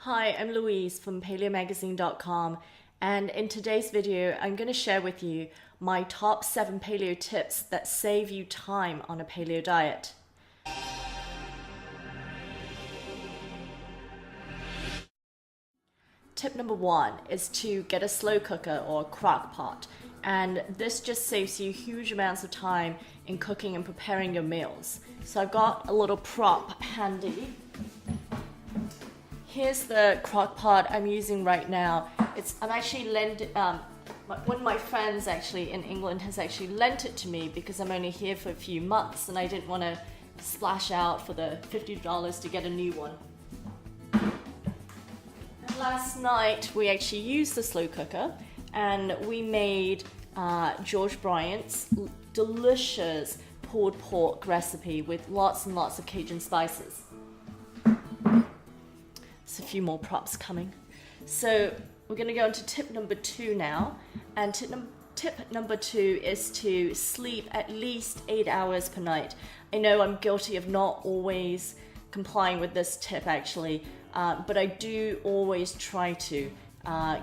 Hi, I'm Louise from paleomagazine.com, and in today's video I'm going to share with you my top 7 paleo tips that save you time on a paleo diet. Tip number 1 is to get a slow cooker or a crock pot, and this just saves you huge amounts of time in cooking and preparing your meals. So I've got a little prop handy. Here's the crock pot I'm using right now. I'm actually one of my friends actually in England has actually lent it to me because I'm only here for a few months and I didn't want to splash out for the $50 to get a new one. And last night we actually used the slow cooker and we made George Bryant's delicious pulled pork recipe with lots and lots of Cajun spices. A few more props coming. So we're going to go into tip number 2 now, and tip number 2 is to sleep at least 8 hours per night. I know I'm guilty of not always complying with this tip actually, but I do always try to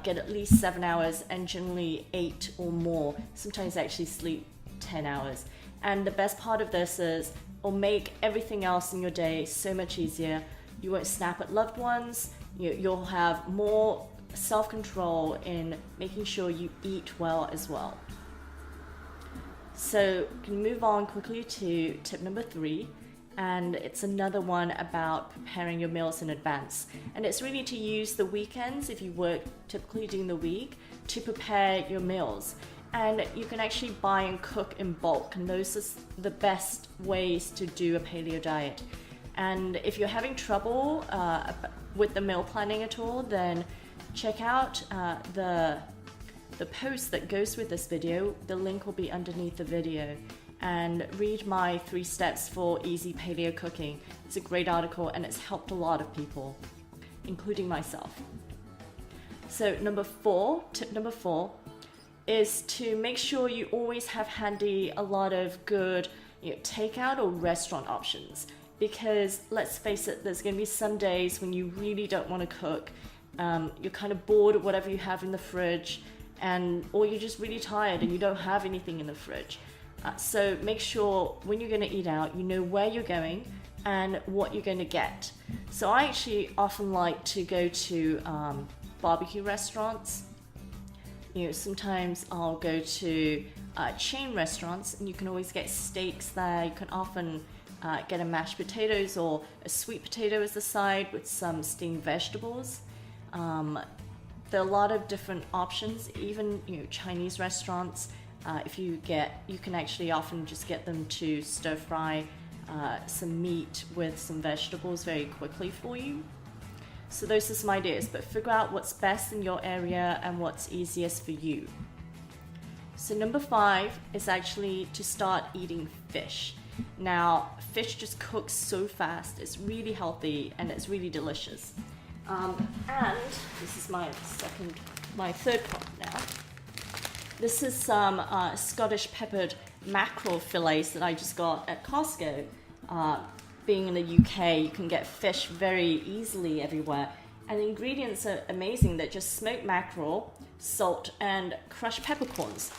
get at least 7 hours and generally 8 or more. Sometimes I actually sleep 10 hours. And the best part of this is it'll make everything else in your day so much easier. You won't snap at loved ones. You'll have more self-control in making sure you eat well as well. So we can move on quickly to tip number 3, and it's another one about preparing your meals in advance. And it's really to use the weekends, if you work typically during the week, to prepare your meals. And you can actually buy and cook in bulk, and those are the best ways to do a paleo diet. And if you're having trouble with the meal planning at all, then check out the post that goes with this video. The link will be underneath the video. And read my 3 steps for easy paleo cooking. It's a great article and it's helped a lot of people, including myself. So tip number 4, is to make sure you always have handy a lot of good takeout or restaurant options. Because let's face it, there's going to be some days when you really don't want to cook. You're kind of bored of whatever you have in the fridge, or you're just really tired and you don't have anything in the fridge. So make sure when you're going to eat out, you know where you're going and what you're going to get. So I actually often like to go to barbecue restaurants. Sometimes I'll go to chain restaurants, and you can always get steaks there. You can often get a mashed potatoes or a sweet potato as a side with some steamed vegetables. There are a lot of different options. Even Chinese restaurants, you can actually often just get them to stir fry some meat with some vegetables very quickly for you. So those are some ideas, but figure out what's best in your area and what's easiest for you. So number 5 is actually to start eating fish. Now, fish just cooks so fast. It's really healthy and it's really delicious. And this is my third prop now. This is some Scottish peppered mackerel fillets that I just got at Costco. Being in the UK, you can get fish very easily everywhere. And the ingredients are amazing. They're just smoked mackerel, salt, and crushed peppercorns.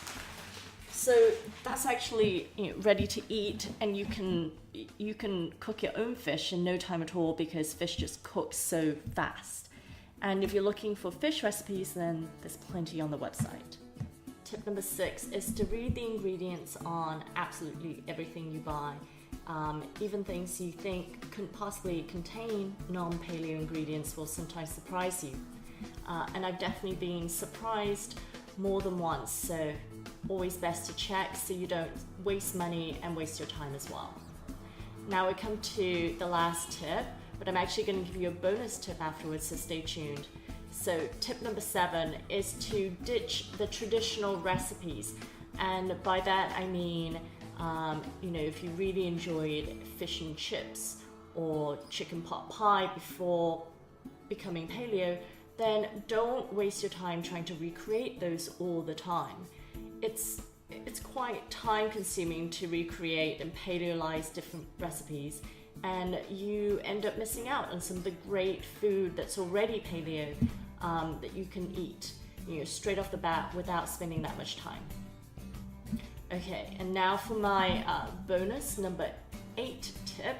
So that's actually ready to eat, and you can cook your own fish in no time at all because fish just cooks so fast. And if you're looking for fish recipes, then there's plenty on the website. Tip number 6 is to read the ingredients on absolutely everything you buy. Even things you think couldn't possibly contain non-paleo ingredients will sometimes surprise you. And I've definitely been surprised more than once, so always best to check so you don't waste money and waste your time as well. Now we come to the last tip, but I'm actually going to give you a bonus tip afterwards, so stay tuned. So tip number 7 is to ditch the traditional recipes, and by that I mean if you really enjoyed fish and chips or chicken pot pie before becoming paleo, then don't waste your time trying to recreate those all the time. It's quite time consuming to recreate and paleolize different recipes, and you end up missing out on some of the great food that's already paleo that you can eat, straight off the bat without spending that much time. Okay, and now for my bonus number 8 tip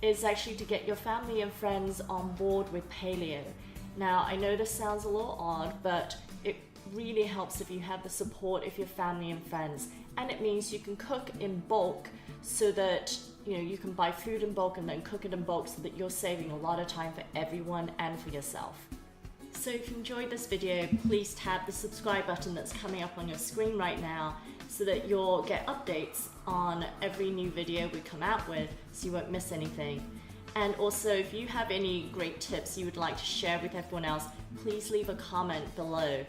is actually to get your family and friends on board with paleo. Now, I know this sounds a little odd, but it really helps if you have the support of your family and friends, and it means you can cook in bulk so that you can buy food in bulk and then cook it in bulk, so that you're saving a lot of time for everyone and for yourself. So if you enjoyed this video, please tap the subscribe button that's coming up on your screen right now so that you'll get updates on every new video we come out with, so you won't miss anything. And also, if you have any great tips you would like to share with everyone else, please leave a comment below.